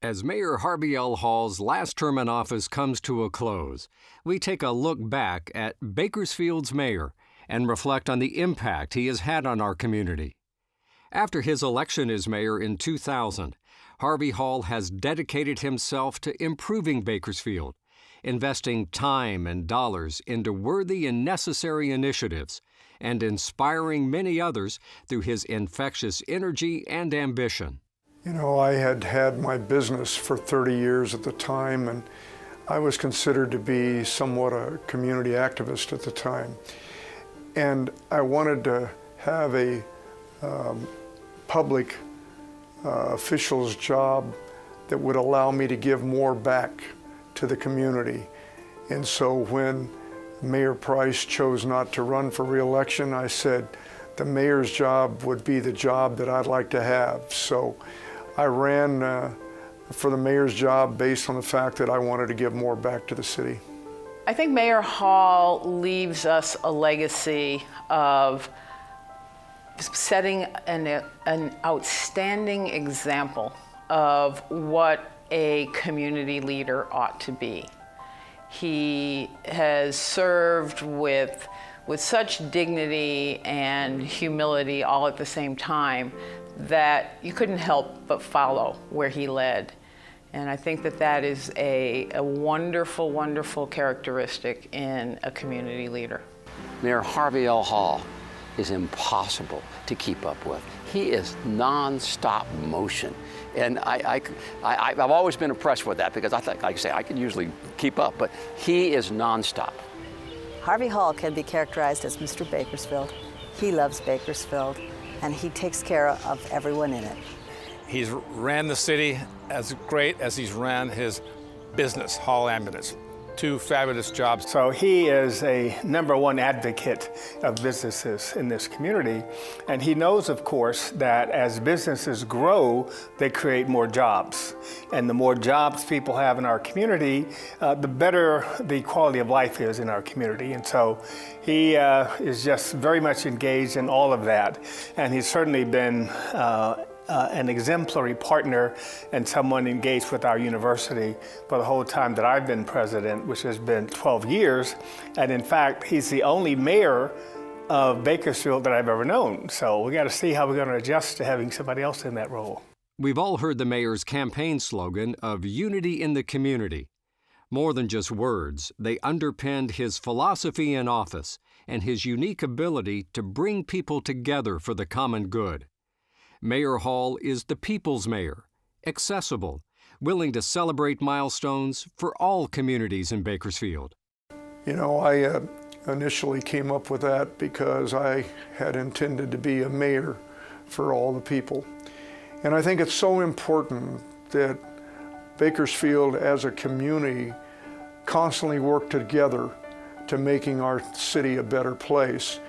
As Mayor Harvey L. Hall's last term in office comes to a close, we take a look back at Bakersfield's mayor and reflect on the impact he has had on our community. After his election as mayor in 2000, Harvey Hall has dedicated himself to improving Bakersfield, investing time and dollars into worthy and necessary initiatives, and inspiring many others through his infectious energy and ambition. You know, I had had my business for 30 years at the time, and I was considered to be somewhat a community activist at the time. And I wanted to have a public official's job that would allow me to give more back to the community. And so when Mayor Price chose not to run for re-election, I said the mayor's job would be the job that I'd like to have. So I ran for the mayor's job based on the fact that I wanted to give more back to the city. I think Mayor Hall leaves us a legacy of setting an outstanding example of what a community leader ought to be. He has served with such dignity and humility all at the same time that you couldn't help but follow where he led. And I think that is a wonderful, wonderful characteristic in a community leader. Mayor Harvey L. Hall is impossible to keep up with. He is non-stop motion. And I've always been impressed with that because I think, like I say, I can usually keep up, but he is non-stop. Harvey Hall can be characterized as Mr. Bakersfield. He loves Bakersfield, and he takes care of everyone in it. He's ran the city as great as he's ran his business, Hall Ambulance. Two fabulous jobs. So he is a #1 advocate of businesses in this community. And he knows, of course, that as businesses grow, they create more jobs. And the more jobs people have in our community, the better the quality of life is in our community. And so he is just very much engaged in all of that. And he's certainly been an exemplary partner and someone engaged with our university for the whole time that I've been president, which has been 12 years. And in fact, he's the only mayor of Bakersfield that I've ever known. So we got to see how we're going to adjust to having somebody else in that role. We've all heard the mayor's campaign slogan of unity in the community. More than just words, they underpinned his philosophy in office and his unique ability to bring people together for the common good. Mayor Hall is the people's mayor, accessible, willing to celebrate milestones for all communities in Bakersfield. You know, I initially came up with that because I had intended to be a mayor for all the people. And I think it's so important that Bakersfield as a community constantly work together to making our city a better place.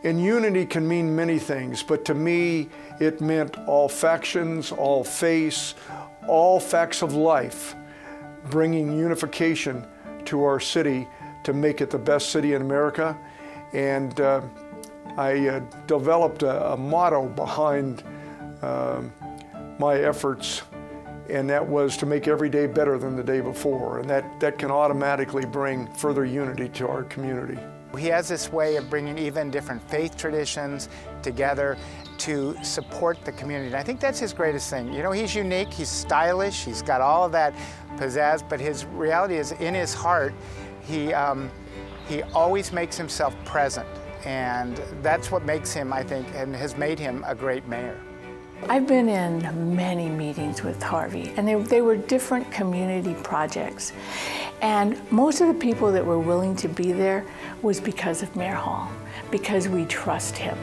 And unity can mean many things, but to me, it meant all factions, all faiths, all facts of life, bringing unification to our city to make it the best city in America. And I developed a motto behind my efforts, and that was to make every day better than the day before. And that can automatically bring further unity to our community. He has this way of bringing even different faith traditions together to support the community. And I think that's his greatest thing. You know, he's unique, he's stylish, he's got all of that pizzazz, but his reality is in his heart, he always makes himself present. And that's what makes him, I think, and has made him a great mayor. I've been in many meetings with Harvey, and they were different community projects. And most of the people that were willing to be there was because of Mayor Hall, because we trust him.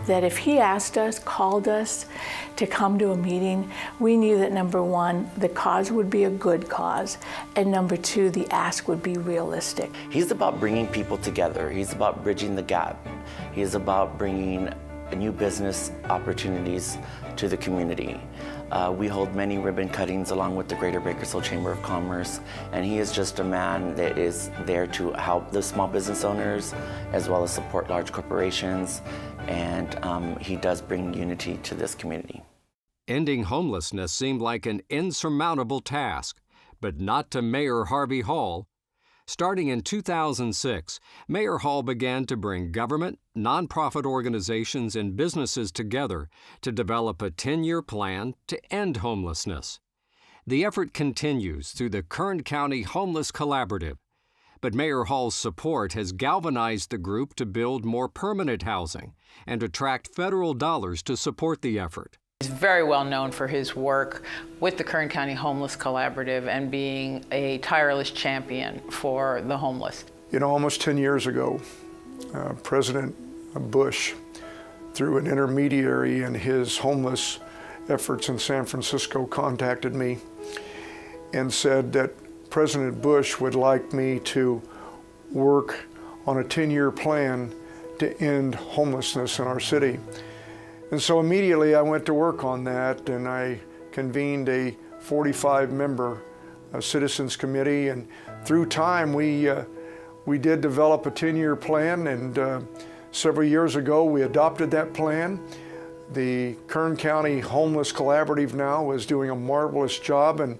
That if he asked us, called us to come to a meeting, we knew that #1, the cause would be a good cause, and #2, the ask would be realistic. He's about bringing people together. He's about bridging the gap. He's about bringing new business opportunities to the community. We hold many ribbon cuttings along with the Greater Bakersfield Chamber of Commerce, and he is just a man that is there to help the small business owners as well as support large corporations, and he does bring unity to this community. Ending homelessness seemed like an insurmountable task, but not to Mayor Harvey Hall. Starting in 2006, Mayor Hall began to bring government, nonprofit organizations, and businesses together to develop a 10-year plan to end homelessness. The effort continues through the Kern County Homeless Collaborative, but Mayor Hall's support has galvanized the group to build more permanent housing and attract federal dollars to support the effort. He's very well known for his work with the Kern County Homeless Collaborative and being a tireless champion for the homeless. You know, almost 10 years ago, President Bush, through an intermediary in his homeless efforts in San Francisco, contacted me and said that President Bush would like me to work on a 10-year plan to end homelessness in our city. And so immediately I went to work on that, and I convened a 45-member citizens committee, and through time we did develop a 10-year plan, and several years ago we adopted that plan. The Kern County Homeless Collaborative now is doing a marvelous job in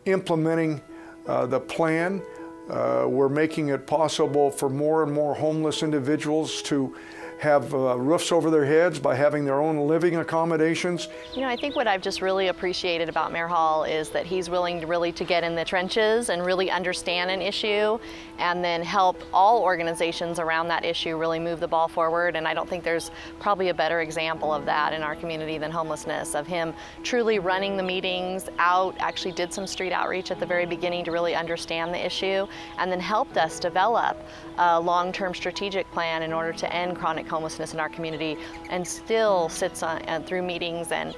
implementing the plan. We're making it possible for more and more homeless individuals to have roofs over their heads by having their own living accommodations. You know, I think what I've just really appreciated about Mayor Hall is that he's willing to get in the trenches and really understand an issue and then help all organizations around that issue really move the ball forward. And I don't think there's probably a better example of that in our community than homelessness, of him truly running the meetings out, actually did some street outreach at the very beginning to really understand the issue, and then helped us develop a long-term strategic plan in order to end chronic homelessness in our community, and still sits on, through meetings and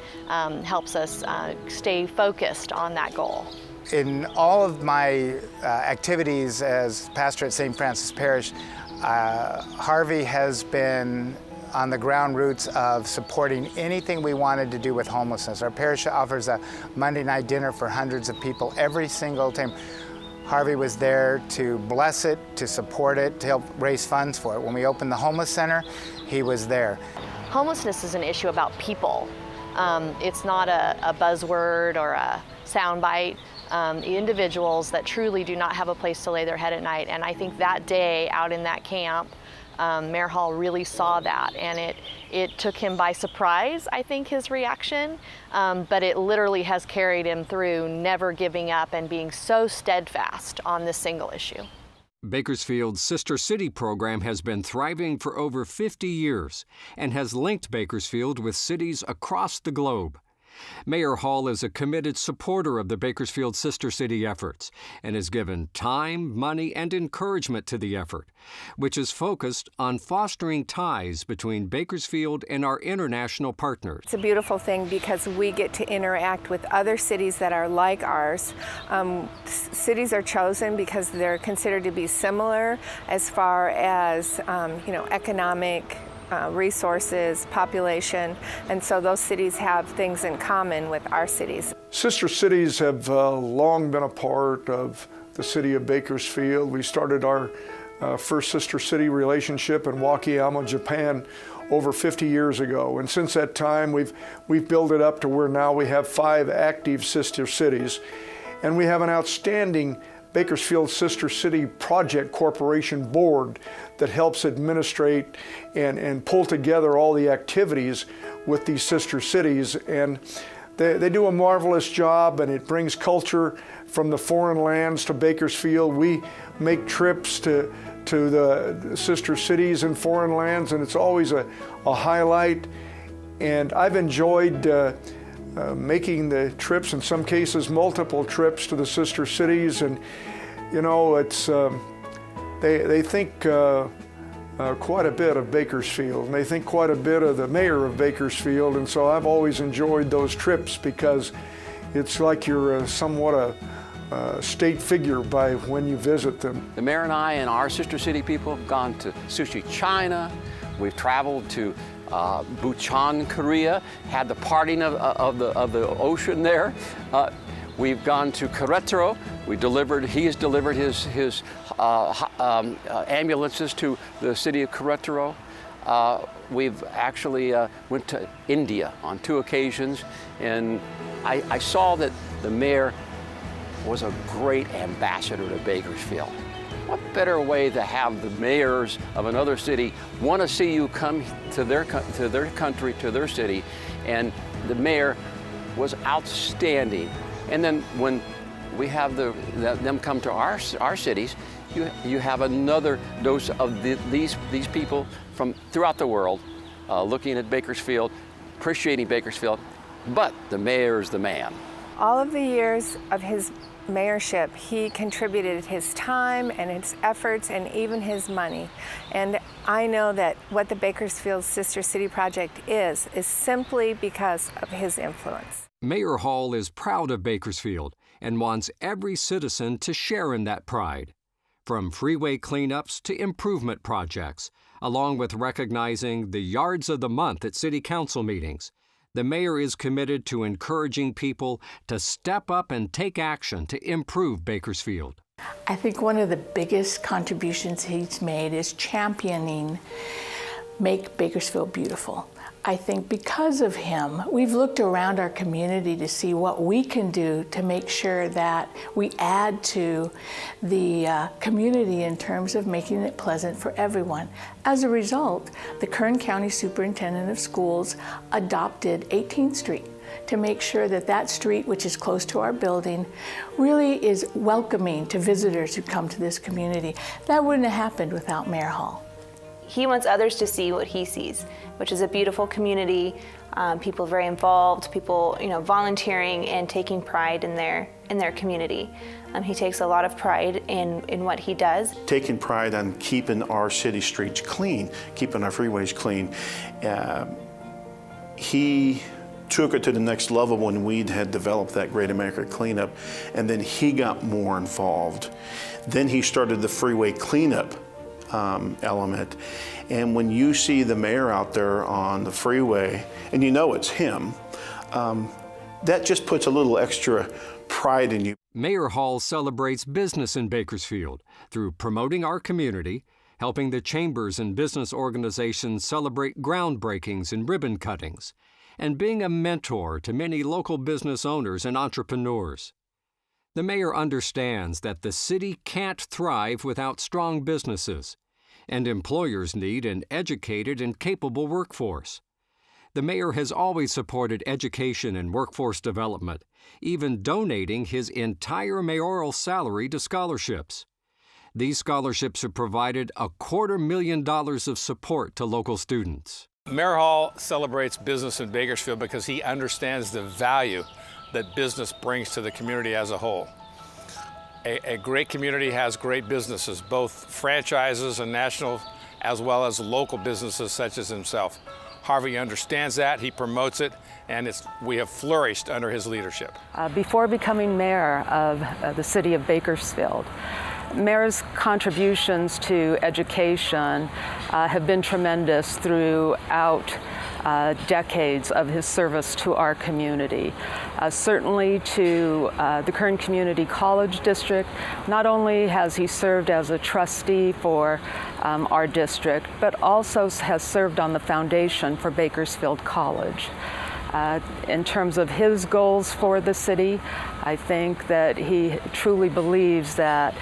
helps us stay focused on that goal. In all of my activities as pastor at St. Francis Parish, Harvey has been on the ground roots of supporting anything we wanted to do with homelessness. Our parish offers a Monday night dinner for hundreds of people every single time. Harvey was there to bless it, to support it, to help raise funds for it. When we opened the homeless center, he was there. Homelessness is an issue about people. It's not a buzzword or a soundbite. Individuals that truly do not have a place to lay their head at night. And I think that day out in that camp, Mayor Hall really saw that, and it took him by surprise, I think, his reaction, but it literally has carried him through, never giving up and being so steadfast on this single issue. Bakersfield's Sister City program has been thriving for over 50 years and has linked Bakersfield with cities across the globe. Mayor Hall is a committed supporter of the Bakersfield Sister City efforts and has given time, money, and encouragement to the effort, which is focused on fostering ties between Bakersfield and our international partners. It's a beautiful thing because we get to interact with other cities that are like ours. Cities are chosen because they're considered to be similar as far as economic resources, population, and so those cities have things in common with our cities. Sister cities have long been a part of the city of Bakersfield. We started our first sister city relationship in Wakayama, Japan, over 50 years ago, and since that time we've built it up to where now we have 5 active sister cities, and we have an outstanding Bakersfield Sister City Project Corporation board that helps administrate and pull together all the activities with these sister cities. And they do a marvelous job, and it brings culture from the foreign lands to Bakersfield. We make trips to the sister cities in foreign lands, and it's always a highlight. And I've enjoyed making the trips, in some cases multiple trips to the sister cities, and it's they think quite a bit of Bakersfield, and they think quite a bit of the mayor of Bakersfield, and so I've always enjoyed those trips because it's like you're somewhat a state figure by when you visit them. The mayor and I and our sister city people have gone to Sushi, China. We've traveled to Busan, Korea, had the parting of the ocean there. We've gone to Querétaro. He has delivered his ambulances to the city of Querétaro. We've actually went to India on 2 occasions, and I saw that the mayor was a great ambassador to Bakersfield. What better way to have the mayors of another city want to see you come to their country, to their city, and the mayor was outstanding. And then when we have them come to our cities, you have another dose of these people from throughout the world looking at Bakersfield, appreciating Bakersfield, but the mayor is the man. All of the years of his mayorship, he contributed his time and his efforts and even his money. And I know that what the Bakersfield Sister City Project is simply because of his influence. Mayor Hall is proud of Bakersfield and wants every citizen to share in that pride. From freeway cleanups to improvement projects, along with recognizing the Yards of the Month at City Council meetings, the mayor is committed to encouraging people to step up and take action to improve Bakersfield. I think one of the biggest contributions he's made is championing Make Bakersfield Beautiful. I think because of him, we've looked around our community to see what we can do to make sure that we add to the community in terms of making it pleasant for everyone. As a result, the Kern County Superintendent of Schools adopted 18th Street to make sure that that street, which is close to our building, really is welcoming to visitors who come to this community. That wouldn't have happened without Mayor Hall. He wants others to see what he sees, which is a beautiful community, people very involved, people volunteering and taking pride in their community. He takes a lot of pride in what he does. Taking pride on keeping our city streets clean, keeping our freeways clean. He took it to the next level when we had developed that Great America Cleanup, and then he got more involved. Then he started the freeway cleanup element. And when you see the mayor out there on the freeway, and you know it's him, that just puts a little extra pride in you. Mayor Hall celebrates business in Bakersfield through promoting our community, helping the chambers and business organizations celebrate groundbreakings and ribbon cuttings, and being a mentor to many local business owners and entrepreneurs. The mayor understands that the city can't thrive without strong businesses, and employers need an educated and capable workforce. The mayor has always supported education and workforce development, even donating his entire mayoral salary to scholarships. These scholarships have provided $250,000 of support to local students. Mayor Hall celebrates business in Bakersfield because he understands the value that business brings to the community as a whole. A great community has great businesses, both franchises and national, as well as local businesses such as himself. Harvey understands that, he promotes it, and we have flourished under his leadership. Before becoming mayor of the city of Bakersfield, Mayor's contributions to education have been tremendous throughout decades of his service to our community. Certainly to the Kern Community College District, not only has he served as a trustee for our district, but also has served on the foundation for Bakersfield College. In terms of his goals for the city, I think that he truly believes that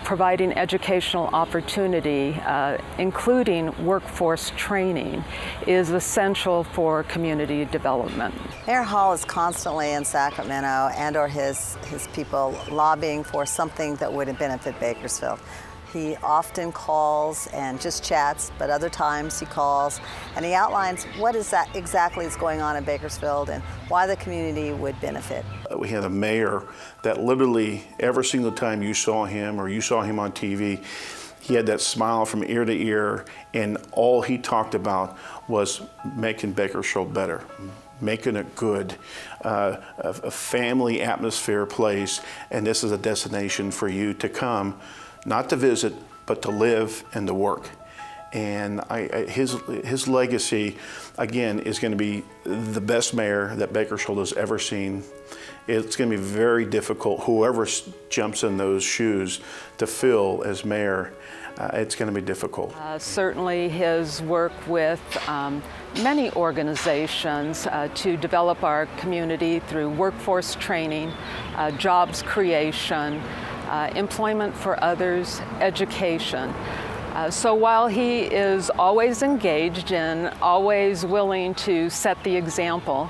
providing educational opportunity, including workforce training, is essential for community development. Mayor Hall is constantly in Sacramento and/or his people lobbying for something that would benefit Bakersfield. He often calls and just chats, but other times he calls and he outlines what exactly is going on in Bakersfield and why the community would benefit. We had a mayor that literally every single time you saw him or you saw him on TV, he had that smile from ear to ear, and all he talked about was making Bakersfield better, making it good, a family atmosphere place, and this is a destination for you to come, not to visit, but to live and to work. And his legacy, again, is going to be the best mayor that Bakersfield has ever seen. It's going to be very difficult, whoever jumps in those shoes, to fill as mayor. it's going to be difficult. Certainly his work with many organizations to develop our community through workforce training, jobs creation, employment for others, education. So while he is always engaged and always willing to set the example,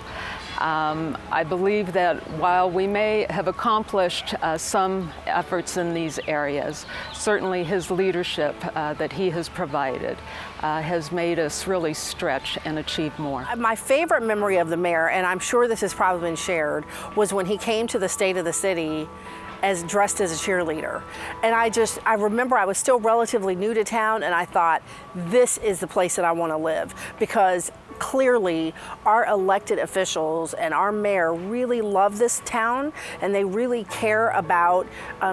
I believe that while we may have accomplished some efforts in these areas, certainly his leadership that he has provided has made us really stretch and achieve more. My favorite memory of the mayor, and I'm sure this has probably been shared, was when he came to the State of the City dressed as a cheerleader. And I remember I was still relatively new to town, and I thought, this is the place that I want to live, because clearly our elected officials and our mayor really love this town, and they really care about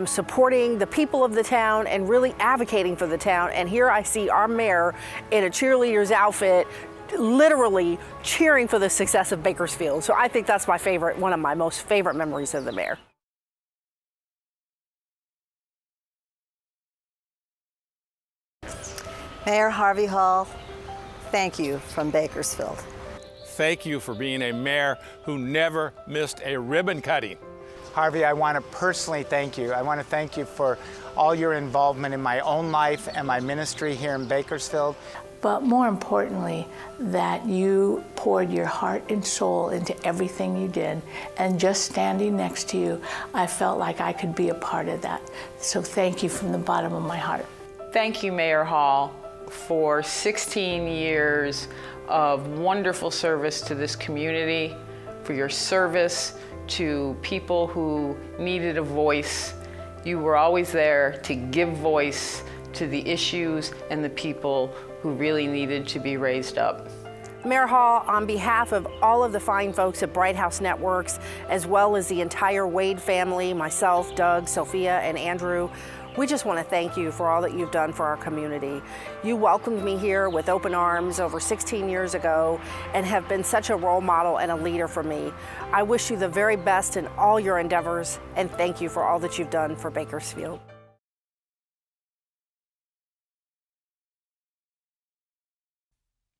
supporting the people of the town and really advocating for the town. And here I see our mayor in a cheerleader's outfit, literally cheering for the success of Bakersfield. So I think that's one of my most favorite memories of the mayor. Mayor Harvey Hall, thank you from Bakersfield. Thank you for being a mayor who never missed a ribbon cutting. Harvey, I want to personally thank you. I want to thank you for all your involvement in my own life and my ministry here in Bakersfield. But more importantly, that you poured your heart and soul into everything you did. And just standing next to you, I felt like I could be a part of that. So thank you from the bottom of my heart. Thank you, Mayor Hall, for 16 years of wonderful service to this community, for your service to people who needed a voice. You were always there to give voice to the issues and the people who really needed to be raised up. Mayor Hall, on behalf of all of the fine folks at Bright House Networks, as well as the entire Wade family, myself, Doug, Sophia, and Andrew, we just want to thank you for all that you've done for our community. You welcomed me here with open arms over 16 years ago and have been such a role model and a leader for me. I wish you the very best in all your endeavors, and thank you for all that you've done for Bakersfield.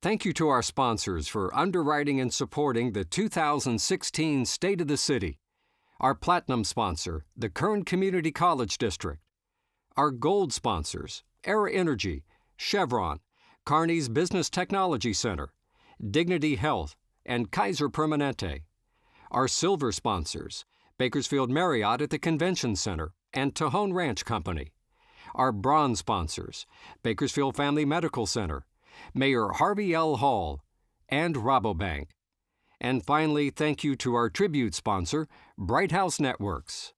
Thank you to our sponsors for underwriting and supporting the 2016 State of the City. Our platinum sponsor, the Kern Community College District. Our gold sponsors, Era Energy, Chevron, Kearney's Business Technology Center, Dignity Health, and Kaiser Permanente. Our silver sponsors, Bakersfield Marriott at the Convention Center and Tejon Ranch Company. Our bronze sponsors, Bakersfield Family Medical Center, Mayor Harvey L. Hall, and Rabobank. And finally, thank you to our tribute sponsor, Bright House Networks.